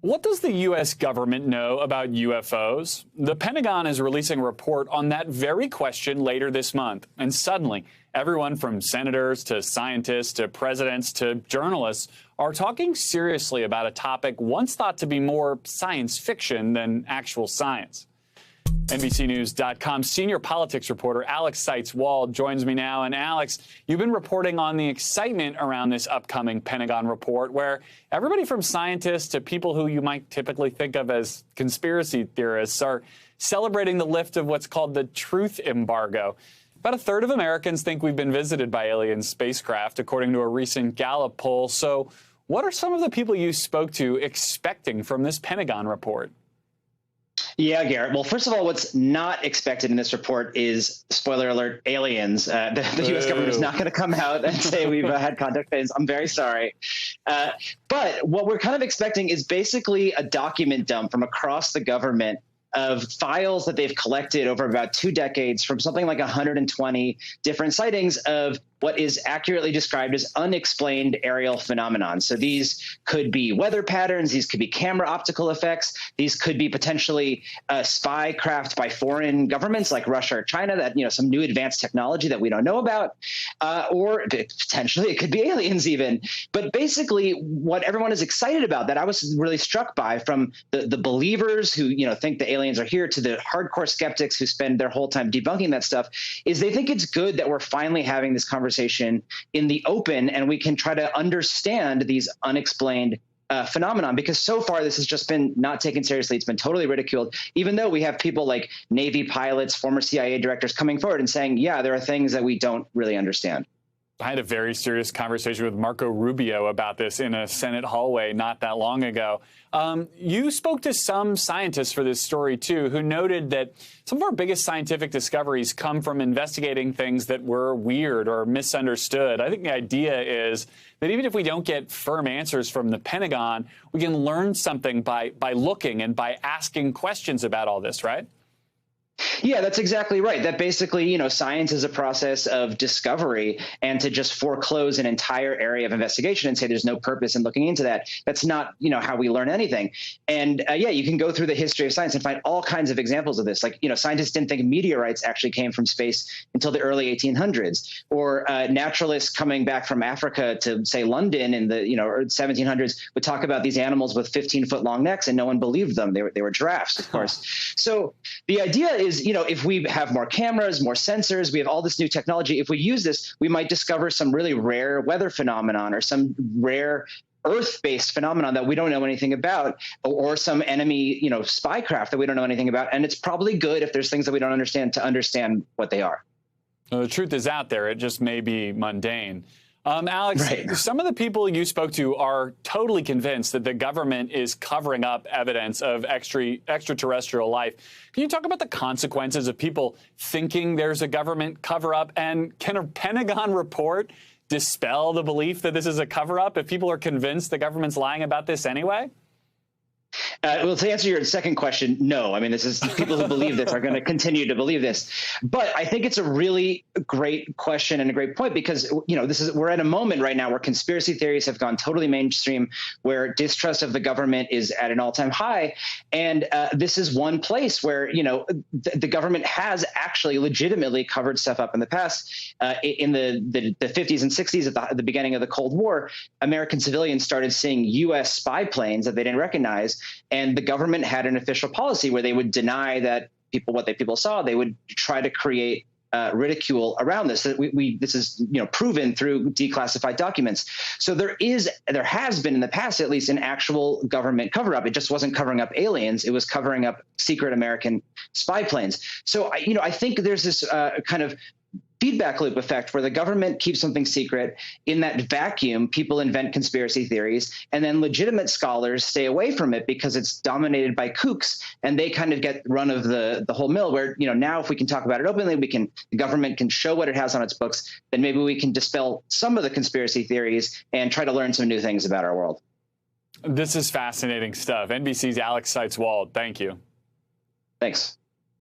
What does the U.S. government know about UFOs? The Pentagon is releasing a report on that very question later this month. And suddenly, everyone from senators to scientists to presidents to journalists are talking seriously about a topic once thought to be more science fiction than actual science. NBCNews.com senior politics reporter Alex Seitz-Wald joins me now. And Alex, you've been reporting on the excitement around this upcoming Pentagon report, where everybody from scientists to people who you might typically think of as conspiracy theorists are celebrating the lift of what's called the truth embargo. About a third of Americans think we've been visited by alien spacecraft, according to a recent Gallup poll. So what are some of the people you spoke to expecting from this Pentagon report? Yeah, Garrett. Well, first of all, what's not expected in this report is, spoiler alert, aliens. The U.S. government is not going to come out and say we've had contact with aliens. I'm very sorry. But what we're kind of expecting is basically a document dump from across the government of files that they've collected over about 2 decades from something like 120 different sightings of what is accurately described as unexplained aerial phenomenon. So these could be weather patterns, these could be camera optical effects, these could be potentially spy craft by foreign governments like Russia or China, that, you know, some new advanced technology that we don't know about, or potentially it could be aliens even. But basically what everyone is excited about, that I was really struck by, from the believers who, you know, think the aliens are here to the hardcore skeptics who spend their whole time debunking that stuff, is they think it's good that we're finally having this conversation in the open, and we can try to understand these unexplained phenomenon, because so far this has just been not taken seriously. It's been totally ridiculed, even though we have people like Navy pilots, former CIA directors coming forward and saying, yeah, there are things that we don't really understand. I had a very serious conversation with Marco Rubio about this in a Senate hallway not that long ago. You spoke to some scientists for this story, too, who noted that some of our biggest scientific discoveries come from investigating things that were weird or misunderstood. I think the idea is that even if we don't get firm answers from the Pentagon, we can learn something by looking and by asking questions about all this, right? Yeah, that's exactly right. That basically, you know, science is a process of discovery, and to just foreclose an entire area of investigation and say there's no purpose in looking into that, that's not, you know, how we learn anything. And yeah, you can go through the history of science and find all kinds of examples of this. Like, you know, scientists didn't think meteorites actually came from space until the early 1800s, or naturalists coming back from Africa to, say, London in the, you know, 1700s would talk about these animals with 15-foot long necks, and no one believed them. They were giraffes, of course. So the idea is, you know, if we have more cameras, more sensors, we have all this new technology, if we use this, we might discover some really rare weather phenomenon or some rare Earth-based phenomenon that we don't know anything about, or some enemy, you know, spy craft that we don't know anything about. And it's probably good, if there's things that we don't understand, to understand what they are. Well, the truth is out there. It just may be mundane. Alex, right. Some of the people you spoke to are totally convinced that the government is covering up evidence of extraterrestrial life. Can you talk about the consequences of people thinking there's a government cover-up? And can a Pentagon report dispel the belief that this is a cover-up if people are convinced the government's lying about this anyway? Well, to answer your second question, no. I mean, this is people who believe this are going to continue to believe this. But I think it's a really great question and a great point, because, you know, we're at a moment right now where conspiracy theories have gone totally mainstream, where distrust of the government is at an all-time high. And this is one place where, you know, the government has actually legitimately covered stuff up in the past. In the 50s and 60s, at the beginning of the Cold War, American civilians started seeing U.S. spy planes that they didn't recognize. And the government had an official policy where they would deny that what people saw. They would try to create ridicule around this. This is, you know, proven through declassified documents. So there has been in the past, at least, an actual government cover-up. It just wasn't covering up aliens; it was covering up secret American spy planes. So I think there's this kind of feedback loop effect where the government keeps something secret. In that vacuum, people invent conspiracy theories, and then legitimate scholars stay away from it because it's dominated by kooks, and they kind of get run of the whole mill, where, you know, now if we can talk about it openly, the government can show what it has on its books, then maybe we can dispel some of the conspiracy theories and try to learn some new things about our world. This is fascinating stuff. NBC's Alex Seitz-Wald, thank you. Thanks.